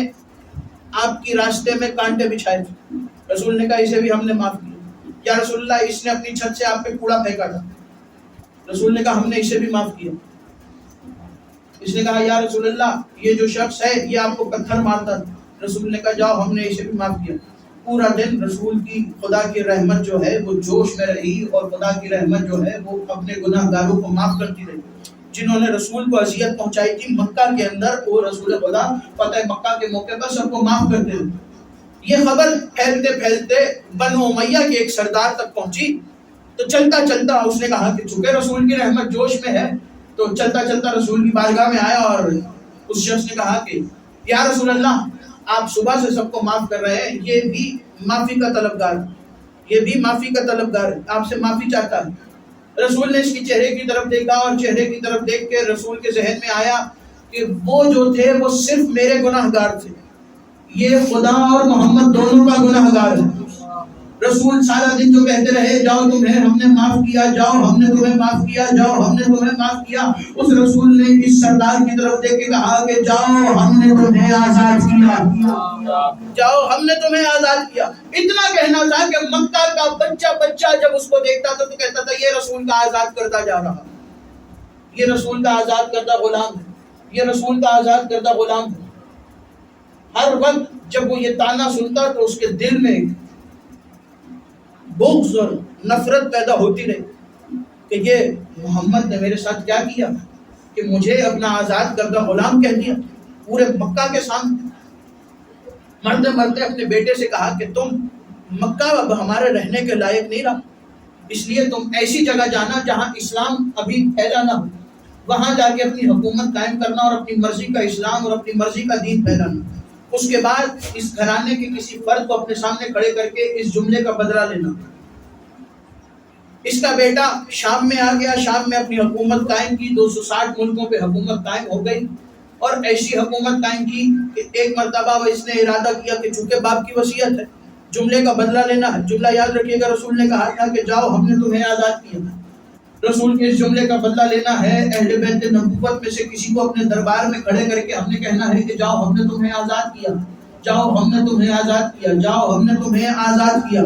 آپ کی راستے میں کانٹے بچھائے تھے. رسول نے کہا اسے بھی ہم نے معاف کیا. یا رسول اللہ اس نے اپنی چھت سے آپ پہ کوڑا پھینکا تھا. رسول نے کہا ہم نے اسے بھی معاف کیا. اس نے کہا یا رسول اللہ یہ جو شخص ہے یہ آپ کو پتھر مارتا تھا. رسول نے کہا جاؤ ہم نے اسے بھی معاف کیا. پورا دن رسول کی خدا کی رحمت جو ہے وہ جوش میں رہی اور خدا کی رحمت جو ہے وہ اپنے گناہ گاروں کو معاف کرتی رہی جنہوں نے رسول کو اذیت پہنچائی تھی مکہ کے اندر. وہ رسول خدا فتح مکہ کے موقع پر سب کو معاف کرتے رہے. یہ خبر پھیلتے پھیلتے بنو امیہ کے ایک سردار تک پہنچی تو چلتا چلتا اس نے کہا کہ چونکہ رسول کی رحمت جوش میں ہے تو چلتا چلتا رسول کی بارگاہ میں آیا اور اس شخص نے کہا کہ یا رسول اللہ آپ صبح سے سب کو معاف کر رہے ہیں، یہ بھی معافی کا طلبگار ہے، یہ بھی معافی کا طلبگار ہے، آپ سے معافی چاہتا ہے. رسول نے اس کی چہرے کی طرف دیکھا اور چہرے کی طرف دیکھ کے رسول کے ذہن میں آیا کہ وہ جو تھے وہ صرف میرے گناہ گار تھے، یہ خدا اور محمد دونوں کا گناہ گار ہے. رسول سارا دن جو کہتے رہے جاؤ تمہیں ہم نے معاف کیا، جاؤ ہم نے تمہیں معاف کیا، جاؤ ہم نے تمہیں معاف کیا. اس رسول نے اس سردار کی طرف دیکھ کے کہا کہ جاؤ ہم نے تمہیں آزاد کیا، جاؤ ہم نے تمہیں آزاد کیا. اتنا کہنا تھا کہ مکہ کا بچہ جب اس کو دیکھتا تھا تو کہتا تھا یہ رسول کا آزاد کرتا جا رہا، یہ رسول کا آزاد کردہ غلام ہے، یہ رسول کا آزاد کردہ غلام ہے. ہر وقت جب وہ یہ تانا سنتا تو اس کے دل میں بغض اور نفرت پیدا ہوتی رہی کہ یہ محمد نے میرے ساتھ کیا کیا کہ مجھے اپنا آزاد کردہ غلام کہہ دیا پورے مکہ کے سامنے. مرتے مرتے اپنے بیٹے سے کہا کہ تم مکہ اب ہمارے رہنے کے لائق نہیں رہا، اس لیے تم ایسی جگہ جانا جہاں اسلام ابھی پھیلا نہ ہو، وہاں جا کے اپنی حکومت قائم کرنا اور اپنی مرضی کا اسلام اور اپنی مرضی کا دین پھیلانا. اس کے بعد اس گھرانے کے کسی فرد کو اپنے سامنے کھڑے کر کے اس جملے کا بدلہ لینا. اس کا بیٹا شام میں آ گیا، شام میں اپنی حکومت قائم کی، 260 ملکوں پہ حکومت قائم ہو گئی اور ایسی حکومت قائم کی کہ ایک مرتبہ اس نے ارادہ کیا کہ چونکہ باپ کی وصیت ہے جملے کا بدلہ لینا ہے. جملہ یاد رکھیے گا، رسول نے کہا تھا کہ جاؤ ہم نے تمہیں آزاد کیا. رسول کے اس جملے کا بدلہ لینا ہے. اہل بیت نبوت میں سے کسی کو اپنے دربار میں کھڑے کر کے ہم نے کہنا ہے کہ جاؤ ہم نے تمہیں آزاد کیا، جاؤ ہم نے تمہیں آزاد کیا، جاؤ ہم نے تمہیں آزاد کیا.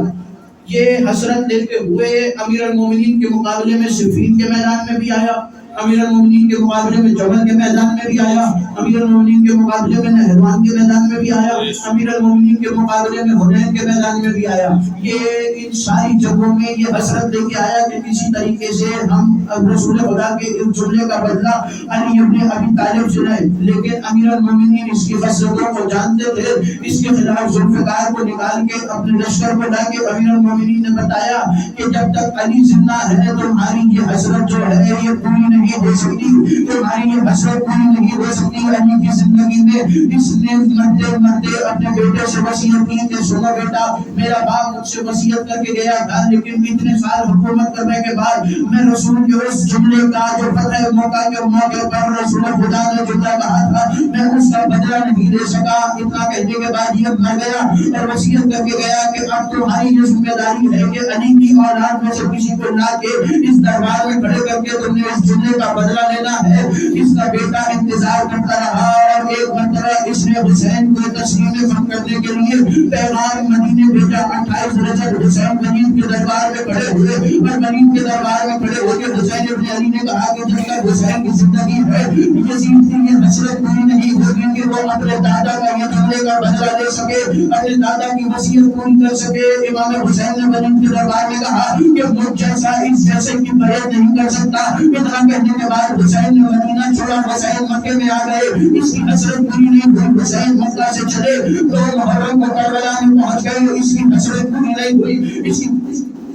یہ حسرت لیتے ہوئے امیر المومنین کے مقابلے میں صفین کے میدان میں بھی آیا، امیر المومنین کے مقابلے میں جبل کے میدان میں بھی آیا، امیر المومنین کے مقابلے میں نہروان کے میدان میں بھی آیا، امیر المومنین کے مقابلے میں حنین کے میدان میں بھی آیا. یہ ان ساری جگہوں میں یہ حسرت لے کے آیا کہ کسی طریقے سے ہم رسول خدا کے اس جملے کا بدلہ علی ابن ابی طالب سے لیں. لیکن امیر المومنین اس کی حسرتوں کو جانتے تھے. اس کے خلاف ذوالفقار کو نکال کے اپنے لشکر کو لا کے امیر المومنین نے بتایا کہ جب تک علی زندہ ہے تمہاری یہ حسرت جو ہے یہ پوری نہیں ہو سکتی، تمہاری یہ حسرت پوری نہیں ہو سکتی. علی کی زندگی میں اس نے مرتے مرتے اپنے بیٹے سے وصیت کی کہ سنو بیٹا، میرا باپ مجھ سے وصیت کر کے گیا تھا لیکن اتنے سال حکومت کرنے کے بعد میں رسول کے اس جملے کا جو فتح موقع کے موقع پر رسول خدا نے جملہ کہا تھا میں اس کا بدلہ نہیں لے سکا. اتنا کہنے کے بعد یہ مر گیا اور وصیت کر کے گیا کہ اب تمہاری یہ ذمہ داری ہے کہ علی کی اولاد میں سے کسی کو لا کے اس دربار میں کھڑے کر کے تم نے اس جملے کا بدلہ لینا ہے. اس کا بیٹا انتظار کرتا رہا اور ایک مرتبہ اس نے حسین کو تسلیم فرما کرنے کے لیے پیغام مدینے بھیجا. 28 رجب حسین مدین کے دربار میں کھڑے ہوئے اور مدین کے دربار میں کھڑے ہو کے حسین ابن علی نے کہا کہ جب تک حسین کی زندگی ہے یزید کی یہ حسرت پوری نہیں ہوگی کہ وہ اپنے دادا کا یہ جملے کا بدلہ لے سکے، اپنے دادا کی وصیت پوری کر سکے. امام حسین نے مدین کے دربار میں کہا کہ مجھ جیسا اس جیسے کی پرہیز نہیں کر سکتا. اتنا کہنے کے بعد حسین نے مدینہ چھوڑا، حسین مکے میں آ گئے. اس کی حسرت پوری نہیں ہوئی، حسین مکہ سے چلے تو محرم کو کربلا میں پہنچ گئے. اس کی حسرت پوری نہیں ہوئی، اس کی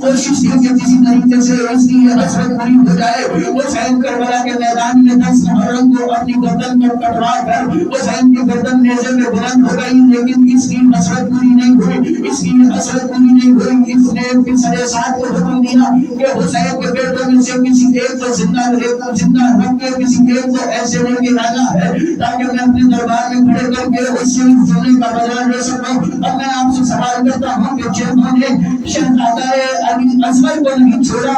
کوشش کی کہ کسی طریقے سے اس کی یہ حسرت پوری ہو جائے. حسین کربلا کے میدان میں 10 محرم کو اپنی گردن پر کٹوا کر حسین کی گردن نیزے میں بلند ہو گئی، لیکن اس کی حسرت پوری نہیں ہوئی، اس کی حسرت پوری نہیں ہوئی۔ اس نے پھر سارے ساتھ کو حکم دیا کہ حسین کے بیٹوں میں سے کسی ایک کو زندہ رکھ کے کسی ایک کو ایسے لے کے آنا ہے تاکہ میں اپنے دربار میں کھڑے کر کے اس سے سونے کا بدلہ لے سکوں۔ اب میں آپ سے سوال کرتا ہوں کہ جنہوں نے شہزادہ علی اصغر کو نہیں چھوڑا،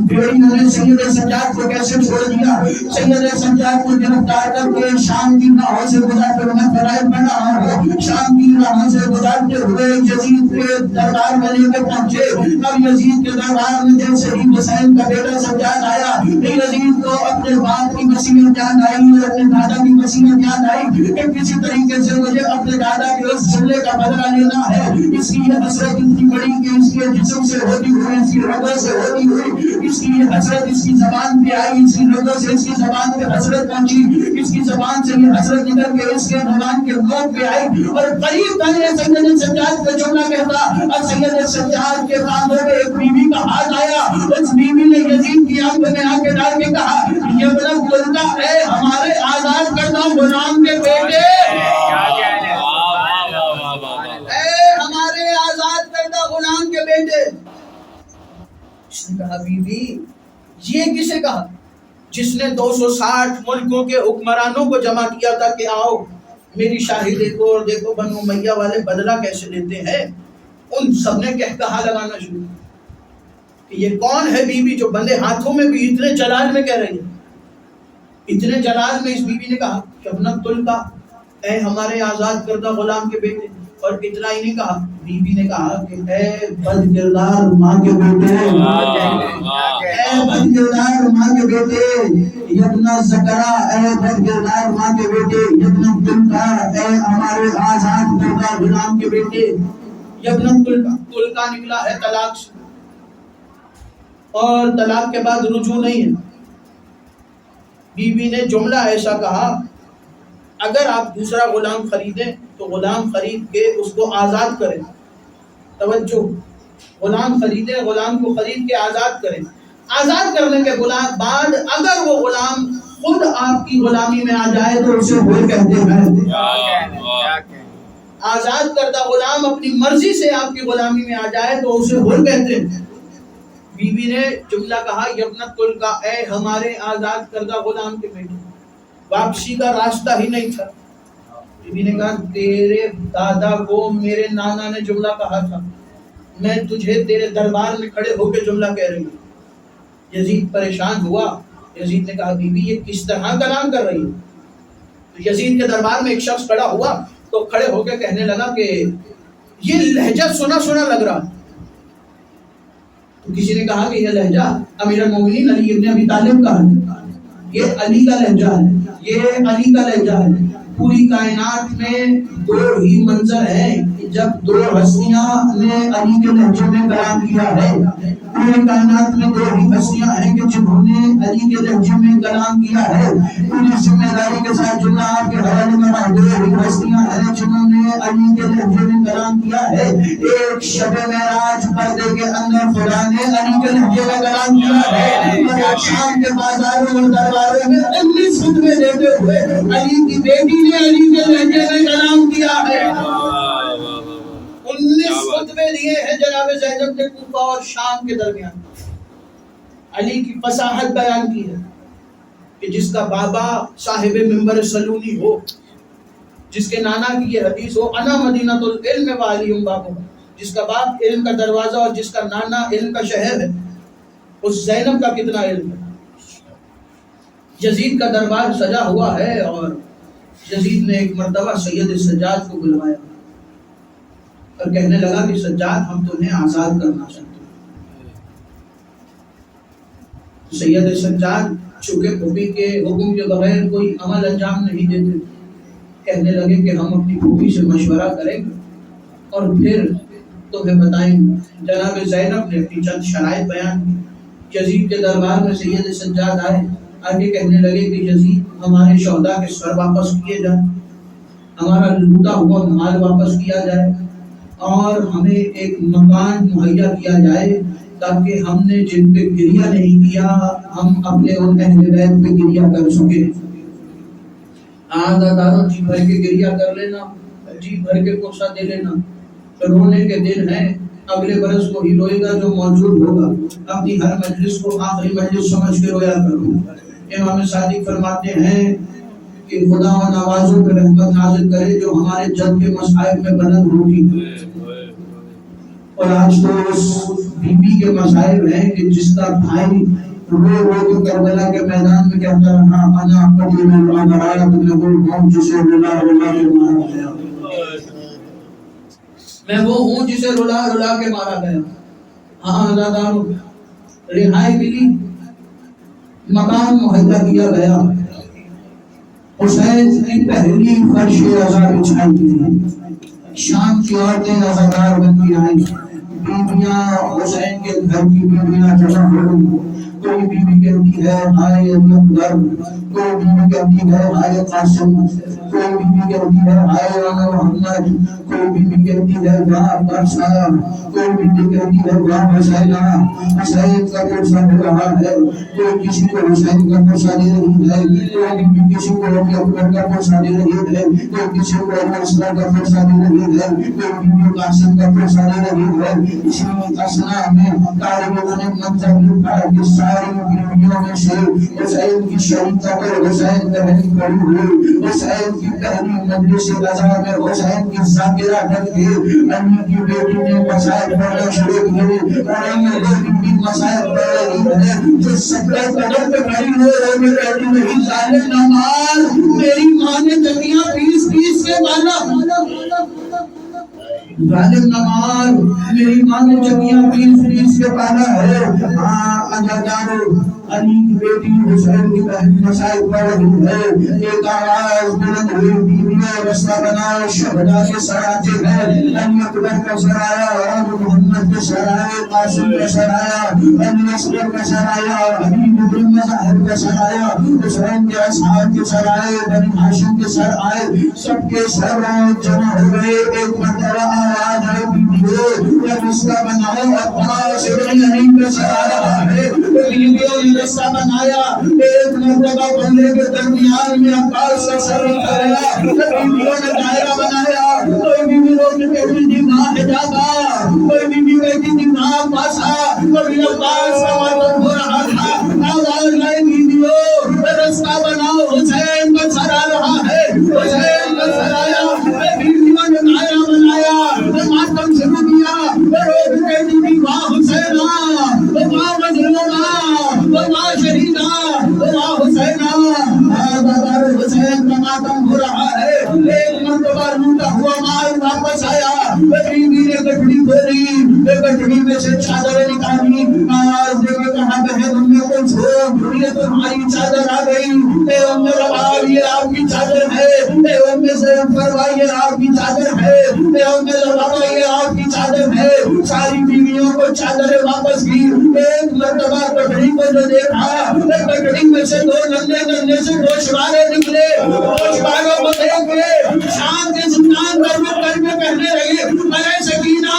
بھیڑیوں نے سید سجاد کو کیسے چھوڑ دیا؟ سید سجاد کو گرفتار کر کے شام کی راہوں سے گزارتے ہوئے فرائض پڑھ رہا ہوں، شام کی راہوں سے گزارتے ہوئے یزید کے دربار میں لے کے پہنچے۔ اب یزید کے دربار میں جیسے ہی حسین کا بیٹا سجاد آیا، یزید کو اپنے باپ کی وصیت یاد آئی اور اپنے دادا کی وصیت یاد آئی کہ کسی طریقے سے مجھے اپنے دادا کے اس جملے کا بدلہ لینا ہے۔ اس کی یہ حسرت اتنی بڑی کہ اس کے جسم سے ہوتی ہوئی، اس کی رگوں سے ہوتی ہوئی، اس کی یہ حسرت اس کی زبان پہ آئی، اس کی رگوں سے اس کی زبان پہ حسرت پہنچی، اس کی زبان سے یہ حسرت نکل کے اس کے زبان کے منہ پہ آئی اور قریب تھا سید سجاد کا جملہ کہتا۔ اور سید سجاد کے کاندھوں پہ ایک بیوی کا ہاتھ آیا، اس بیوی نے یزید کی آنکھوں میں آنکھیں ڈال کے کہا، یہ ابن قلدہ اے ہمارے آزاد کردہ غلام کے بیٹے، ہمارے آزاد کردہ غلام کے بیٹے۔ اس نے کہا بیوی یہ کسے کہا؟ جس نے 260 ملکوں کے حکمرانوں کو جمع کیا تھا کہ آؤ میری شاہی دیکھو اور دیکھو بنو امیہ والے بدلہ کیسے لیتے ہیں۔ ان سب نے کہا لگانا شروع کہ یہ کون ہے بیوی جو بندے ہاتھوں میں بھی اتنے جلال میں کہہ رہی ہے۔ اتنے جلال میں اس بیوی نے کہا کہ ابن طلقہ اے ہمارے آزاد کردہ غلام کے بیٹے، اور اتنا ہی نہیں کہا، بیوی نے کہا کہ اے بد کردار ماں کے بیٹے، اے بد کردار ماں کے بیٹے، یبنا زکرا اے بد کردار ماں کے بیٹے، یبنا طلقہ اے ہمارے آزاد کردہ غلام کے بیٹے۔ یبنا طلقہ، طلقہ نکلا ہے طلاق سے، اور طلاق کے بعد رجوع نہیں ہے۔ بیوی نے جملہ ایسا کہا اگر آپ دوسرا غلام خریدیں تو غلام خرید کے اس کو آزاد کریں، توجہ، غلام خریدیں، غلام کو خرید کے آزاد کریں، آزاد کرنے کے بعد اگر وہ غلام خود آپ کی غلامی میں آ جائے تو اسے وہ کہتے ہیں۔ آزاد کردہ غلام اپنی مرضی سے آپ کی غلامی میں آ جائے تو اسے وہ کہتے ہیں۔ بیوی نے جملہ کہا یبنۃ طلقہ اے ہمارے آزاد کردہ غلام کے بیٹے، واپسی کا راستہ ہی نہیں تھا۔ بیوی نے کہا تیرے دادا کو میرے نانا نے جملہ کہا تھا، میں تجھے تیرے دربار میں کھڑے ہو کے جملہ کہہ رہی ہوں۔ یزید پریشان ہوا، یزید نے کہا بیوی یہ کس طرح کلام کر رہی ہے؟ تو یزید کے دربار میں ایک شخص کھڑا ہوا تو کھڑے ہو کے کہنے لگا کہ یہ لہجہ سنا سنا لگ رہا۔ تو کسی نے کہا کہ یہ لہجہ امیر المومنین علی ابن ابی طالب کا ہے، یہ علی کا لہجہ ہے، یہ علی کا لہجہ ہے۔ پوری کائنات میں دو ہی منظر ہیں جب دو ہستیاں نے علی کے لہجے میں کلام کیا ہے۔ پوری کائنات میں دو ہی ہستیاں ہیں کہ جنہوں نے علی کے لہجے میں کلام کیا ہے۔ پوری ذمہ داری کے ساتھ جملہ آپ کے حوالے میں دو ہی ہستیاں ہیں جنہوں نے علی کے لہجے میں کلام کیا ہے۔ ایک شب معراج پردے کے اندر خدا نے علی کے لہجے میں کلام کیا ہے، اور شام کے بازاروں اور درباروں میں 19 خطبے دیتے ہوئے علی کی بیٹی نے علی کے لہجے میں کلام کیا ہے۔ 19 خطبے دیے ہیں جناب زینب نے کوفہ اور شام کے درمیان۔ علی کی فصاحت بیان کی ہے کہ جس کا بابا صاحب منبر سلونی ہو، جس کے نانا کی یہ حدیث ہو انا مدینۃ العلم وعلی بابو، جس کا باپ علم کا دروازہ اور جس کا نانا علم کا شہر ہے، اس زینب کا کتنا علم ہے۔ یزید کا دربار سجا ہوا ہے اور یزید نے ایک مرتبہ سید سجاد کو بلوایا اور کہنے لگا کہ سجاد ہم تمہیں آزاد کرنا چاہتے ہیں۔ سید سجاد چونکہ پھوپھی کے حکم کے بغیر کوئی عمل انجام نہیں دیتے، کہنے لگے کہ ہم اپنی پھوپھی سے مشورہ کریں گے اور پھر تمہیں بتائیں گے۔ جناب زینب نے اپنی چند شرائط بیان کی۔ یزید کے دربار میں سید سجاد آگے کہنے لگے کہ یزید ہمارے شہداء کے سر واپس کیے جائیں، ہمارا لوٹا ہوا مال واپس کیا جائے، اور ہمیں ایک مکان مہیا کیا جائے تاکہ ہم نے جن پہ گریہ نہیں کیا ہم اپنے ان اہل بیت پہ گریہ کر سکے۔ آزاداروں جی بھر کے گریہ کر لینا، جی بھر کے قصہ دے لینا، رونے کے دن ہیں، اگلے برس کو ہی روئے گا جو موجود ہوگا۔ اپنی ہر مجلس کو آخری مجلس سمجھ کے رویا کرو۔ امام صادق فرماتے ہیں کہ خدا و نوازوں پہ رحمت نازل کرے جو ہمارے جد کے مصائب میں بلند ہوگی۔ اور آج تو اس بی بی کے مصائب ہیں کہ جس کا بھائی رو کے کربلا کے میدان میں کہتا رہا انا قدیم العبرات لہو جسے رلا رلا کے مارا گیا، میں وہ ہوں جسے رلا رلا کے مارا گیا۔ ہاں ازاداروں، رہائی ملی، مکان مہیا کیا گیا، حسین کی پہلی فرش رضا بچھائی گئی، شام کی عورتیں رضاکار بن کے آئیں، بیویاں حسین کے گھر کی بیویاں جمع ہو گئی۔ کوئی بیوی کہتی ہے ہائے ابی اکبر، کوئی بیوی کہتی ہے ہائے قاسم، کوئی بیوی کہتی ہے ہائے رانا محمد، کوئی بیوی کہتی ہے واہ اکبر صاحب، کوئی بیوی کہتی ہے واہ حسینہ، حسین کا قصہ ہو رہا ہے۔ کوئی کسی کو حسین کا قصہ دے رہی ہے، کوئی بیوی کسی کو ابی اکبر کا قصہ دے رہی ہے، کوئی کسی کو ابی اسما کا قصہ دے رہی ہے، کوئی بیوی قاسم کا قصہ دے رہی ہے۔ اسی اسنا میں تاریخ نے منظر لکھا کہ ساری بیویوں میں سے حسین کی شریکہ پر حسین پہلی کھڑی ہوئی، حسین کی پہلی مجلس رضا میں حسین کی ذاکرہ ڈھک کے امی کی بیٹی نے مسائل پڑھنا شروع کیے، اور امی بیٹی بھی مسائل پڑھ رہی ہے، جو سجدہ قدم پہ کھڑی ہو رہی کہتی نہیں ظالم نہ مار، میری ماں نے جنگیاں پیس پیس کے مارا، ظالم نہ مار، میری ماں نے جنگیاں پیس پیس کے پالا ہے۔ ہاں ازادارو، علی کی بیٹی حسین کی بہن مسائل پڑھ رہی ہے، ایک آواز بلند ہوئی بیویوں رستہ بناؤ، شہداء کے سراتے ہیں، علی اکبر کا سر آیا، اور محمد کے سر آئے، قاسم کا سر آیا، علی اصغر کا سر آیا، حبیب بن مظاہر کا سر آیا، حسین کے اصحاب کے سر آئے، بنی ہاشم کے سر آئے، سب کے سر جمع ہو گئے۔ ایک مرتبہ آواز آئی بیویوں رستہ بناؤ، عباس ابن علی کا سر آ رہا ہے، بیویوں نے رستہ بنایا، ایک مرتبہ بندے کے درمیان میں عباس کا سر اتریا، بیویوں نے دائرہ بنایا، کوئی بیوی روک کہتی تھی ماں حجابا، کوئی بیوی کہتی تھی ماں پاسا، کوئی عباس کا ماتم ہو رہا تھا، آواز آئی بیویوں رستہ بناؤ، حسین کا سر آ رہا ہے، حسین کا سر آیا، بیویوں نے دائرہ بنایا، ماتم شروع کیا، روک کہتی تھی ماں حسینہ، ماں مظلومہ، ماں شہیدہ، ماں حسینہ، حسین کا ماتم ہو رہا ہے۔ ایک مرتبہ لوٹا ہوا مال واپس آیا، بیوی نے گٹڑی کھولی، گٹڑی میں سے چادر نکالی، آواز دے کے کہا بہن امی کلثوم یہ تمہاری چادر آ گئی، اے ام رباب یہ آپ کی چادر ہے، اے ام زینب فرمائی یہ آپ کی چادر ہے، اے ام رباب یہ آپ کی چادر ہے۔ ساری بیویوں کو چادر واپس کی، ایک مرتبہ گٹڑی کو جو دیکھا، گٹڑی میں سے دو ننھے ننھے سے گوشوارے نکلے، گوشواروں کو دیکھ کے شام کے زندان کا رخ کر کے کہنے لگے اے سکینہ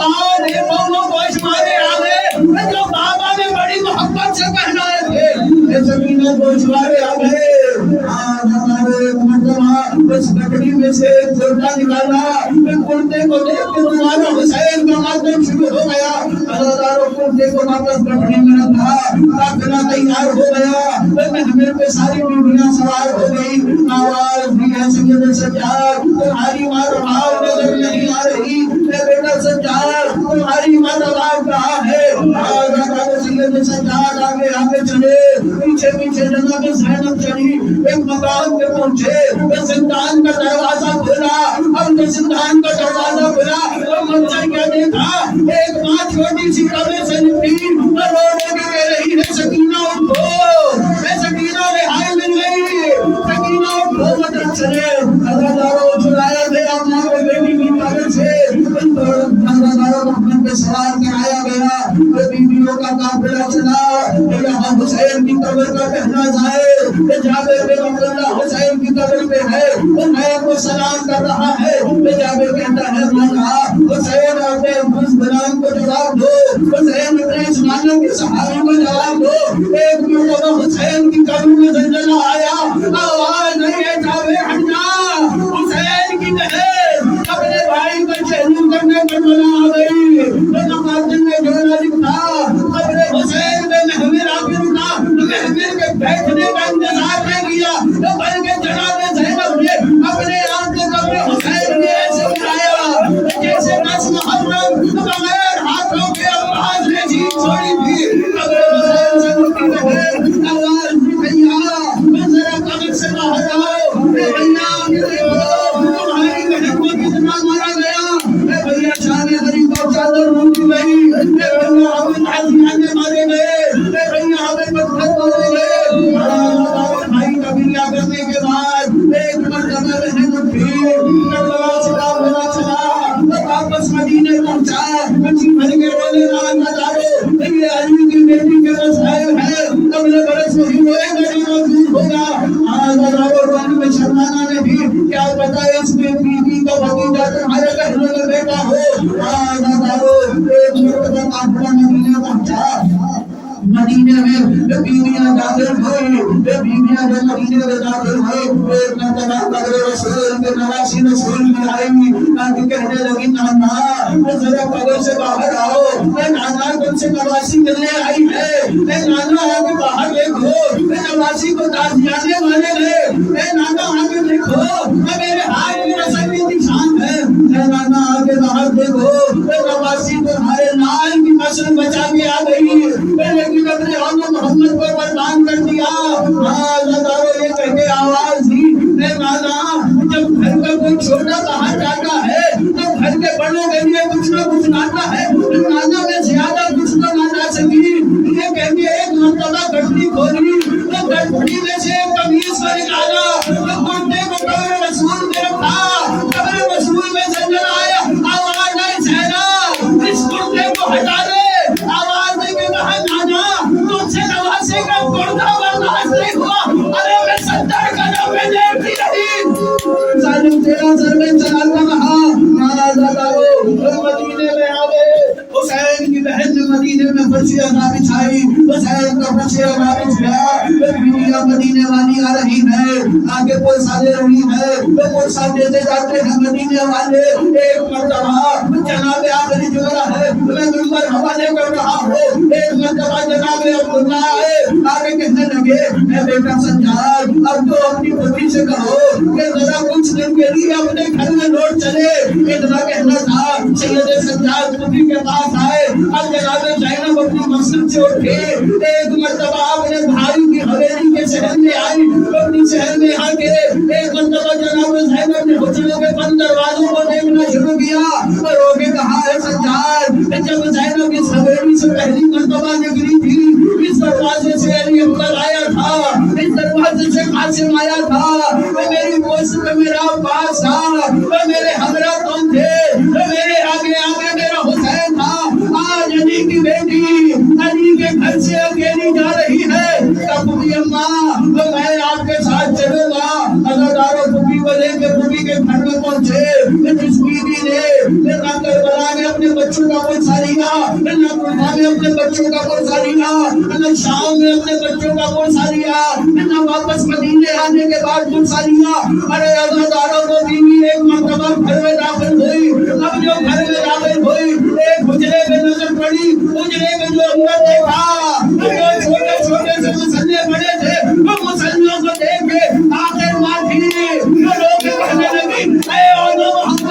آؤ دیکھو وہ گوشوارے آ گئے جو بابا نے بڑی محبت سے پہنائے تھے، اے سکینہ گوشوارے آ گئے۔ ہمارے ایک مرتبہ اس گٹڑی میں سے ایک کرتا نکالا، کرتے کو دیکھ کے دوبارہ حسین کا ماتم شروع ہو گیا، ازاداروں کرتے کو واپس گٹڑی میں رکھا، قافلہ تیار ہو گیا، محمل پہ ساری بیویاں سوار ہو گئی، آواز دی ہے سید سجاد تمہاری ماں رباب نظر نہیں آ رہی، اے بیٹا سجاد تمہاری ماں رباب کہاں ہے؟ آزادار سید سجاد آگے آگے چلے، پیچھے پیچھے جناب زینب چلی، ایک مقام پہ پہنچے، زندان کا دروازہ کھلا، اب زندان کا دروازہ کھلا تو منظر کیا دیکھا، ایک ماں چھوٹی سی کمرے سے نکلی، رونے کے کہہ رہی ہے سکینہ اٹھو، اے سکینہ رہائی مل گئی، سکینہ اٹھو مدد چلے، ازاداروں چھڑایا گیا ماں کو بیٹی کی قبر سے، ازاداروں محمد پہ سوار کرایا گیا، بیویوں کا قافلہ چلا، یہاں حسین کی قبر کا پہلا ظاہر جابر بن عبداللہ حسین کی قبر پہ ہے، وہ میں کو سلام کر رہا ہے، جابر کہتا ہے مولا حسین اپنے غلام کو جواب دو، حسین آواز نہیں ہے جاوے ہٹ جا، حسین کی بہن اپنے بھائی پر شہید کرنے پر بنا گئی، نمازن میں جو نہ لکھا قبر حسین میں محمر آخر تھا، محمر کے بیٹھنے کا انتظار نہیں کیا، بلکہ جناب زینب نے اپنے آپ کو قبر حسین میں ایسے اٹھایا جیسے 10 محرم بغیر ہاتھوں کے عباس نے جیت چھوڑی تھی۔ قبر حسین سے اٹھی بہن آواز دی بھیا ذرا قبر سے باہر آؤ، اے بھیا دیکھو تمہاری بہن کو کتنا مارا گیا، اے بھیا شان غریب اور چادر روٹی گئی، اے بھیا ہمیں تازیانے مارے گئے، اے بھیا ہمیں پتھر مارے گئے۔ بھائی کا بریہ کرنے کے بعد ایک مرتبہ بہن اٹھی، کربلا چلا بلا چلا واپس مدینے پہنچا، کچھ بھر کے رونے لگا نظارے، یہ علی کی بیٹی کے مسائل ہے، اگلے برس وہی ہوئے گا جو موجود ہوگا۔ ہزاروں رونے میں شرمانا نہیں، کیا پتا اس میں بیوی کا بھتیجا تمہارے کہنے کا بیٹا ہو۔ ہزاروں ایک مرتبہ کافلا مدینے پہنچا، مدینے میں بیویاں داخل ہوئی، بیویاں جو مدینے میں داخل ہوئی، ایک مرتبہ قبر رسول کے نواسی رسول میں آئی، تاکہ کہنے لگی نانا ذرا قبر سے باہر آؤ، اے نانا تم سے نواسی ملنے آئی ہے، اے نانا آگے باہر دیکھو، اے نواسی کو تازیانے والے گئے، اے نانا آگے دیکھو، اے میرے ہاتھ میں رسل کی نشان ہے، اے نانا آگے باہر دیکھو، اے نواسی تمہارے نال کی مسل بچا کے آ گئی، لیکن اپنے آنو محمد پر قربان کر دیا۔ ہزاروں یہ کہتے آواز دی، اے نانا جب گھر کا کوئی چھوٹا باہر جاتا ہے تو گھر کے بڑوں کے لیے کچھ نہ کچھ لاتا ہے، نانا میں زیادہ کچھ تو نہ لا سکی، یہ کہتے ایک مرتبہ گھٹنی کھولی تو گھٹنی میں سے قمیص کو نکالا، تو گھٹنے کو قبر رسول میں رکھا، قبر رسول میں زنجر آیا، آواز آئی زینب اس گھٹنے کو ہٹا دے، آواز دے کے کہا نانا تم سے نواسے کا گردہ برداشت نہیں ہوا، ارے میں 70 قدم میں دیکھتی رہی، ظالم تیرا سر میں چلا رہا۔ مدینے میں آ گئے، حسین کی بہن نے مدینے میں فرش عزا بچھائی، حسین کا فرش عزا بچھ گیا، بیویاں مدینے والی آ رہی ہے، آگے پرسہ دے رہی ہے، پرسہ دیتے جاتے ہیں مدینے والے۔ ایک مرتبہ جناب آخری جملہ ہے میں منبر حوالے کر رہا ہوں، ایک مرتبہ جناب عبداللہ آئے، آگے کہنے لگے اے بیٹا سجاد اب تو اپنی پوتی سے کہو کہ ذرا کچھ دن کے لیے اپنے گھر میں لوٹ چلے، اتنا کہنا تھا۔ سید سجاد پوتی کے پاس آئے، اب جناب زینب اپنی مسجد سے اٹھے، ایک مرتبہ اپنے بھائی کی حویلی کے شہر میں آئی، اپنی شہر میں آ کے ایک مرتبہ جناب زینب نے حجروں کے بند دروازوں کو دیکھنا شروع کیا اور رو کے کہا ہے سجاد جب زینب اس حویلی سے پہلی مرتبہ نکلی تھی اس دروازے سے علی اکبر آیا تھا، اس دروازے سے قاسم آیا تھا، وہ میری پوست میں میرا عباس تھا، وہ میرے ہمراہ تم تھے، وہ میرے آگے آگے میرا حسین تھا۔ آج علی کی بیٹی علی کے گھر سے اکیلی جا رہی ہے، پھوپھی اماں تو میں آپ کے ساتھ چلوں گا۔ عزاداروں پھوپھی کو لے کے پھوپھی کے گھر میں پہنچے، جس بیوی نے نہ کربلا میں اپنے بچوں کا پرسہ لیا، نہ کوفہ میں اپنے بچوں کا پرسہ لیا، نہ شام میں اپنے بچوں کا پرسہ لیا، نہ واپس مدینے آنے کے بعد پرسہ لیا۔ ارے عزاداروں کو بیوی ایک مرتبہ گھر میں داخل ہوئی، اب جو گھر میں داخل ہوئی ایک حجرے میں نظر پڑی، حجرے میں جو اندر دیکھا جو چھوٹے چھوٹے سے مسلے پڑے تھے وہ مسلوں کو دیکھ کے آخر ماں تھی جو لوگ کہنے لگی اے اولا محمد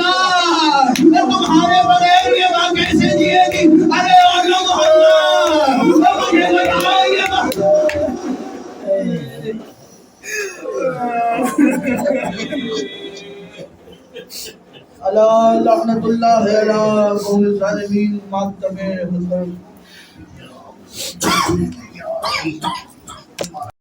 تمہارے بغیر یہ ماں کیسے جیے گی، ارے اولا محمد مجھے بتاؤ یہ اللہ لعنت اللہ علی قوم الظالمین ماتم